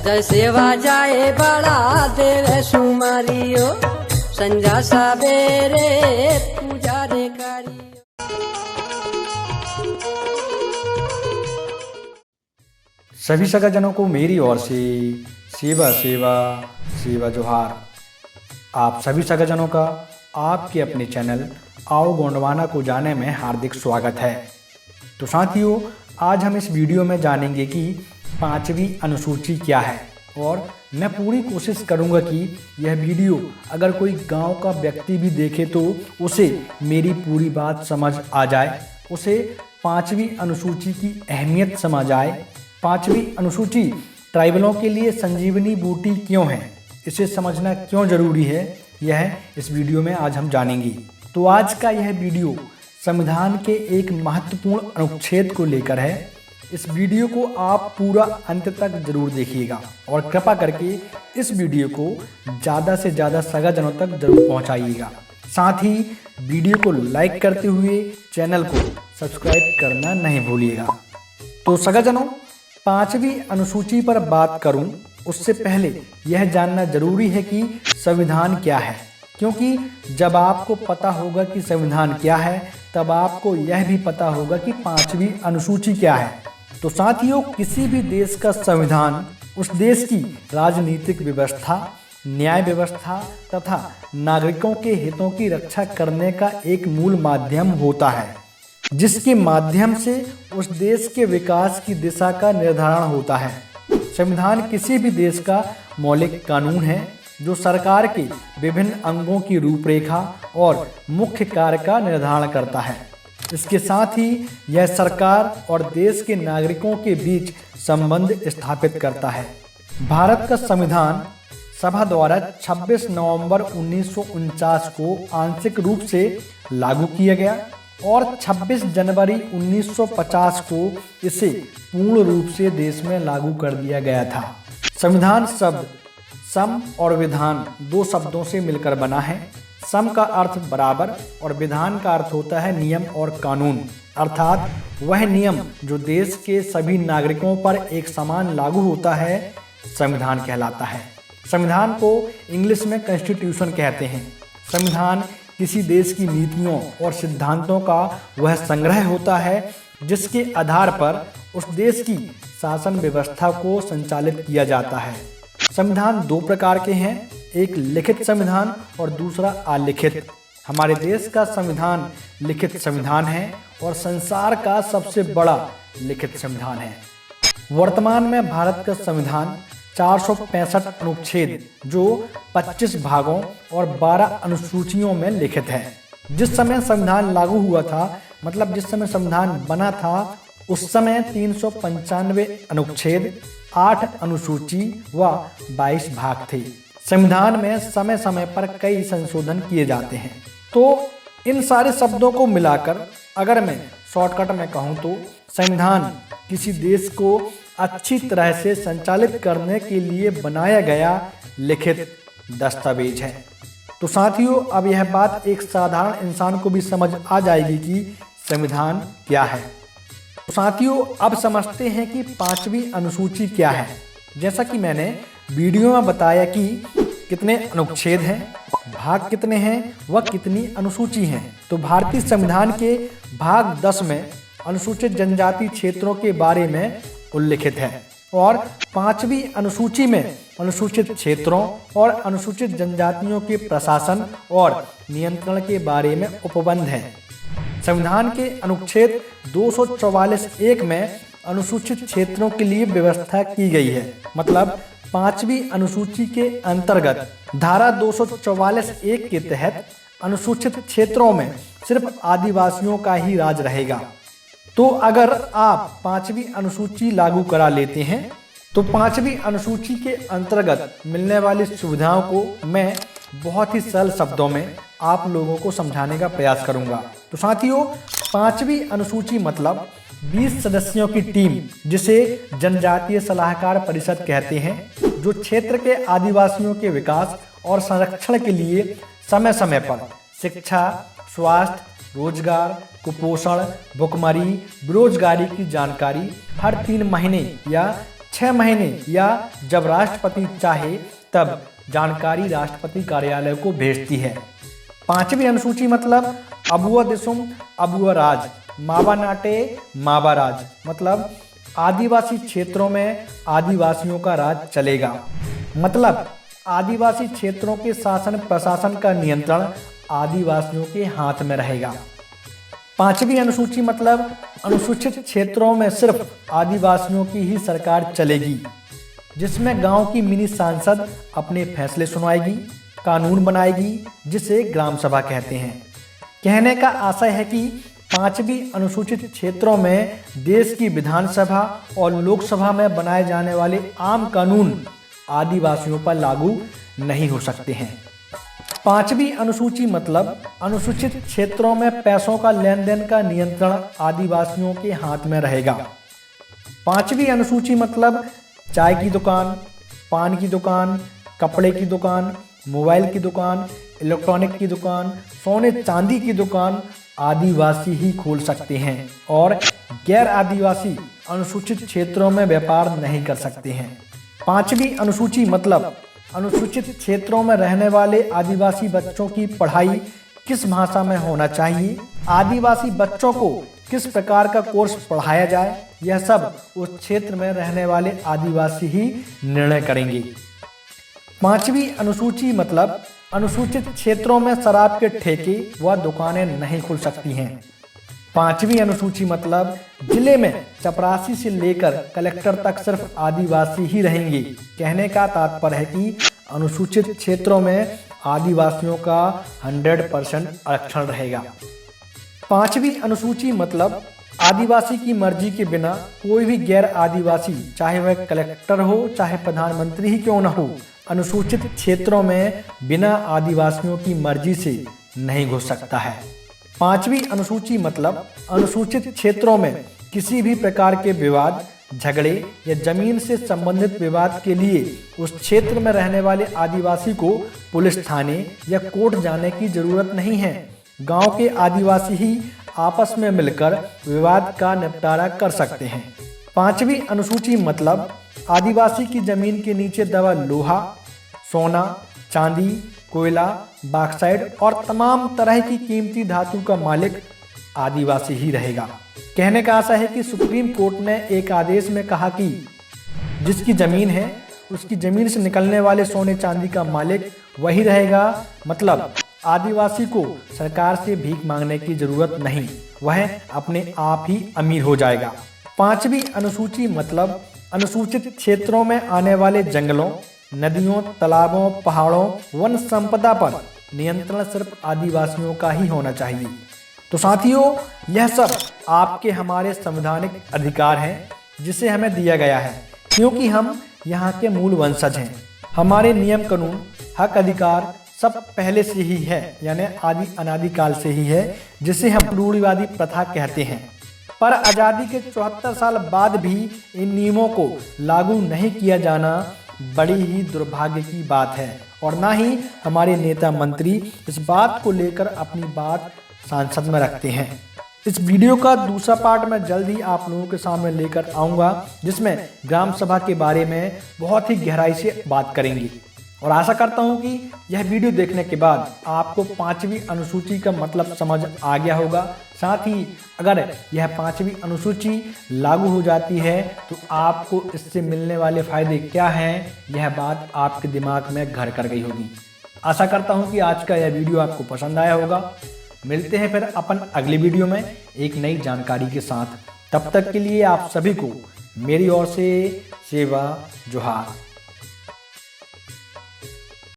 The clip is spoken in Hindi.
जय सेवा जाए बड़ा देवे सुमारियो, संजा सवेरे पूजा रे करियो। सभी सगाजनों को मेरी ओर से सेवा सेवा सेवा जोहार। आप सभी सगाजनों का आपके अपने चैनल आओ गोंडवाना को जाने में हार्दिक स्वागत है। तो साथियों, आज हम इस वीडियो में जानेंगे कि पांचवी अनुसूची क्या है, और मैं पूरी कोशिश करूंगा कि यह वीडियो अगर कोई गांव का व्यक्ति भी देखे तो उसे मेरी पूरी बात समझ आ जाए, उसे पांचवी अनुसूची की अहमियत समझ आए। पांचवी अनुसूची ट्राइबलों के लिए संजीवनी बूटी क्यों है, इसे समझना क्यों जरूरी है, यह इस वीडियो में आज हम जानेंगे। तो आज का यह वीडियो संविधान के एक महत्वपूर्ण अनुच्छेद को लेकर है। इस वीडियो को आप पूरा अंत तक जरूर देखिएगा और कृपा करके इस वीडियो को ज़्यादा से ज़्यादा सगाजनों तक जरूर पहुंचाइएगा। साथ ही वीडियो को लाइक करते हुए चैनल को सब्सक्राइब करना नहीं भूलिएगा। तो सगाजनों, पांचवी अनुसूची पर बात करूं उससे पहले यह जानना जरूरी है कि संविधान क्या है, क्योंकि जब आपको पता होगा कि संविधान क्या है तब आपको यह भी पता होगा कि पांचवी अनुसूची क्या है। तो साथियों, किसी भी देश का संविधान उस देश की राजनीतिक व्यवस्था, न्याय व्यवस्था तथा नागरिकों के हितों की रक्षा करने का एक मूल माध्यम होता है, जिसके माध्यम से उस देश के विकास की दिशा का निर्धारण होता है। संविधान किसी भी देश का मौलिक कानून है जो सरकार के विभिन्न अंगों की रूपरेखा और मुख्य कार्य का निर्धारण करता है। इसके साथ ही यह सरकार और देश के नागरिकों के बीच संबंध स्थापित करता है। भारत का संविधान सभा द्वारा 26 नवंबर 1949 को आंशिक रूप से लागू किया गया और 26 जनवरी 1950 को इसे पूर्ण रूप से देश में लागू कर दिया गया था। संविधान शब्द सम और विधान दो शब्दों से मिलकर बना है। सम का अर्थ बराबर और विधान का अर्थ होता है नियम और कानून, अर्थात वह नियम जो देश के सभी नागरिकों पर एक समान लागू होता है संविधान कहलाता है। संविधान को इंग्लिश में कॉन्स्टिट्यूशन कहते हैं। संविधान किसी देश की नीतियों और सिद्धांतों का वह संग्रह होता है जिसके आधार पर उस देश की शासन व्यवस्था को संचालित किया जाता है। संविधान दो प्रकार के हैं, एक लिखित संविधान और दूसरा अलिखित। हमारे देश का संविधान लिखित संविधान है और संसार का सबसे बड़ा लिखित संविधान है। वर्तमान में भारत का संविधान 465 अनुच्छेद जो 25 भागों और 12 अनुसूचियों में लिखित है। जिस समय संविधान लागू हुआ था, मतलब जिस समय संविधान बना था, उस समय 395 अनुच्छेद, 8 अनुसूची व 22 भाग थे। संविधान में समय समय पर कई संशोधन किए जाते हैं। तो इन सारे शब्दों को मिलाकर अगर मैं शॉर्टकट में कहूँ तो संविधान किसी देश को अच्छी तरह से संचालित करने के लिए बनाया गया लिखित दस्तावेज है। तो साथियों, अब यह बात एक साधारण इंसान को भी समझ आ जाएगी कि संविधान क्या है। तो साथियों, अब समझते हैं कि पांचवी अनुसूची क्या है। जैसा कि मैंने वीडियो में बताया कि कितने अनुच्छेद हैं, भाग कितने हैं व कितनी अनुसूची हैं। तो भारतीय संविधान के भाग 10 में अनुसूचित जनजाति क्षेत्रों के बारे में उल्लिखित है और पांचवी अनुसूची में अनुसूचित क्षेत्रों और अनुसूचित जनजातियों के प्रशासन और नियंत्रण के बारे में उपबंध है। संविधान के अनुच्छेद 244(1) में अनुसूचित क्षेत्रों के लिए व्यवस्था की गई है। मतलब पांचवी अनुसूची के अंतर्गत धारा 244(1) के तहत अनुसूचित क्षेत्रों में सिर्फ आदिवासियों का ही राज रहेगा। तो अगर आप पांचवी अनुसूची लागू करा लेते हैं तो पांचवी अनुसूची के अंतर्गत मिलने वाली सुविधाओं को मैं बहुत ही सरल शब्दों में आप लोगों को समझाने का प्रयास करूंगा। तो साथियों, पांचवी अनुसूची मतलब 20 सदस्यों की टीम, जिसे जनजातीय सलाहकार परिषद कहते हैं, जो क्षेत्र के आदिवासियों के विकास और संरक्षण के लिए समय समय पर शिक्षा, स्वास्थ्य, रोजगार, कुपोषण, भुखमरी, बेरोजगारी की जानकारी हर 3 महीने या 6 महीने या जब राष्ट्रपति चाहे तब जानकारी राष्ट्रपति कार्यालय को भेजती है। 5वीं अनुसूची मतलब अबुआ दिसुम अबुआ राज, माबा नाटे माबा राज, मतलब आदिवासी क्षेत्रों में आदिवासियों का राज चलेगा। मतलब आदिवासी क्षेत्रों के शासन प्रशासन का नियंत्रण आदिवासियों के हाथ में रहेगा। 5वीं अनुसूची मतलब अनुसूचित क्षेत्रों में सिर्फ आदिवासियों की ही सरकार चलेगी, जिसमें गांव की मिनी सांसद अपने फैसले सुनाएगी, कानून बनाएगी, जिसे ग्राम सभा कहते हैं। कहने का आशय है कि 5वीं अनुसूचित क्षेत्रों में देश की विधानसभा और लोकसभा में बनाए जाने वाले आम कानून आदिवासियों पर लागू नहीं हो सकते हैं। 5वीं अनुसूची मतलब अनुसूचित क्षेत्रों में पैसों का लेन देन का नियंत्रण आदिवासियों के हाथ में रहेगा। 5वीं अनुसूची मतलब चाय की दुकान, पान की दुकान, कपड़े की दुकान, मोबाइल की दुकान, इलेक्ट्रॉनिक की दुकान, सोने चांदी की दुकान आदिवासी ही खोल सकते हैं और गैर आदिवासी अनुसूचित क्षेत्रों में व्यापार नहीं कर सकते हैं। 5वीं अनुसूची मतलब अनुसूचित क्षेत्रों में रहने वाले आदिवासी बच्चों की पढ़ाई किस भाषा में होना चाहिए, आदिवासी बच्चों को किस प्रकार का कोर्स पढ़ाया जाए, यह सब उस क्षेत्र में रहने वाले आदिवासी ही निर्णय करेंगे। 5वीं अनुसूची मतलब अनुसूचित क्षेत्रों में शराब के ठेके व दुकानें नहीं खुल सकती हैं। 5वीं अनुसूची मतलब जिले में चपरासी से लेकर कलेक्टर तक सिर्फ आदिवासी ही रहेंगे। कहने का तात्पर्य है कि अनुसूचित क्षेत्रों में आदिवासियों का 100% आरक्षण रहेगा। 5वीं अनुसूची मतलब आदिवासी की मर्जी के बिना कोई भी गैर आदिवासी, चाहे वह कलेक्टर हो चाहे प्रधानमंत्री ही क्यों न हो, अनुसूचित क्षेत्रों में बिना आदिवासियों की मर्जी से नहीं घुस सकता है। 5वीं अनुसूची मतलब अनुसूचित क्षेत्रों में किसी भी प्रकार के विवाद, झगड़े या जमीन से संबंधित विवाद के लिए उस क्षेत्र में रहने वाले आदिवासी को पुलिस थाने या कोर्ट जाने की जरूरत नहीं है। गांव के आदिवासी ही आपस में मिलकर विवाद का निपटारा कर सकते हैं। 5वीं अनुसूची मतलब आदिवासी की जमीन के नीचे दबा लोहा, सोना, चांदी, कोयला, बॉक्साइट और तमाम तरह की कीमती धातु का मालिक आदिवासी ही रहेगा। कहने का आशा है कि सुप्रीम कोर्ट ने एक आदेश में कहा कि जिसकी जमीन है उसकी जमीन से निकलने वाले सोने चांदी का मालिक वही रहेगा। मतलब आदिवासी को सरकार से भीख मांगने की जरूरत नहीं, वह अपने आप ही अमीर हो जाएगा। 5वीं अनुसूची मतलब अनुसूचित क्षेत्रों में आने वाले जंगलों, नदियों, तालाबों, पहाड़ों, वन संपदा पर नियंत्रण सिर्फ आदिवासियों का ही होना चाहिए। तो साथियों, यह सब आपके हमारे संवैधानिक अधिकार हैं जिसे हमें दिया गया है, क्योंकि हम यहाँ के मूल वंशज हैं। हमारे नियम कानून, हक, अधिकार सब पहले से ही है, यानी आदि अनादिकाल से ही है, जिसे हम रूढ़िवादी प्रथा कहते हैं। पर आज़ादी के 74 साल बाद भी इन नियमों को लागू नहीं किया जाना बड़ी ही दुर्भाग्य की बात है, और ना ही हमारे नेता मंत्री इस बात को लेकर अपनी बात संसद में रखते हैं। इस वीडियो का दूसरा पार्ट मैं जल्द ही आप लोगों के सामने लेकर आऊँगा, जिसमें ग्राम सभा के बारे में बहुत ही गहराई से बात करेंगे। और आशा करता हूं कि यह वीडियो देखने के बाद आपको 5वीं अनुसूची का मतलब समझ आ गया होगा। साथ ही अगर यह 5वीं अनुसूची लागू हो जाती है तो आपको इससे मिलने वाले फायदे क्या हैं, यह बात आपके दिमाग में घर कर गई होगी। आशा करता हूं कि आज का यह वीडियो आपको पसंद आया होगा। मिलते हैं फिर अपन अगली वीडियो में एक नई जानकारी के साथ। तब तक के लिए आप सभी को मेरी ओर से सेवा जोहार।